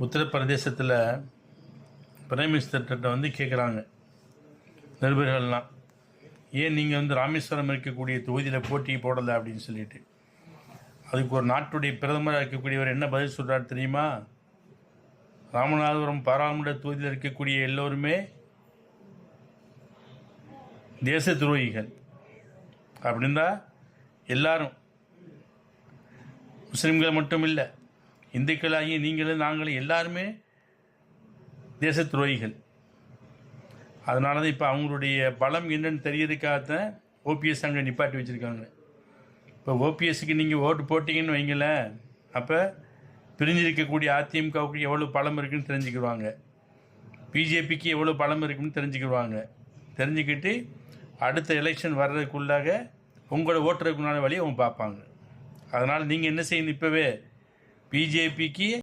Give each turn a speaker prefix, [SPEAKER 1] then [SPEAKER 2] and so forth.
[SPEAKER 1] உத்தரப்பிரதேசத்தில் பிரைம் மினிஸ்டர்கிட்ட வந்து கேட்குறாங்க நிருபர்கள்லாம், ஏன் நீங்கள் வந்து ராமேஸ்வரம் இருக்கக்கூடிய தொகுதியில் போட்டி போடலை அப்படின்னு சொல்லிட்டு. அதுக்கு ஒரு நாட்டுடைய பிரதமராக இருக்கக்கூடியவர் என்ன பதில் சொல்கிறார் தெரியுமா? ராமநாதபுரம் பாராளுமன்ற தொகுதியில் இருக்கக்கூடிய எல்லோருமே தேச துரோகிகள் அப்படின்னா எல்லாரும், முஸ்லீம்கள் மட்டும் இல்லை, இந்துக்களாகிய நீங்களும் நாங்களும் எல்லாருமே தேச துரோகிகள். அதனால தான் இப்போ அவங்களுடைய பலம் என்னன்னு தெரியறதுக்காகத்தான் ஓபிஎஸ் அங்கே நிப்பாட்டி வச்சுருக்காங்க. இப்போ ஓபிஎஸ்க்கு நீங்கள் ஓட்டு போட்டிங்கன்னு வைங்களேன், அப்போ பிரிஞ்சிருக்கக்கூடிய அதிமுகவுக்கு எவ்வளோ பலம் இருக்குன்னு தெரிஞ்சுக்கிடுவாங்க, பிஜேபிக்கு எவ்வளோ பலம் இருக்குன்னு தெரிஞ்சுக்கிடுவாங்க. தெரிஞ்சுக்கிட்டு அடுத்த எலெக்ஷன் வர்றதுக்குள்ளாக உங்களோட ஓட்டுறதுக்குண்டான வழியை அவங்க பார்ப்பாங்க. அதனால் நீங்கள் என்ன செய்யணும், இப்போவே பிஜேபிக்கு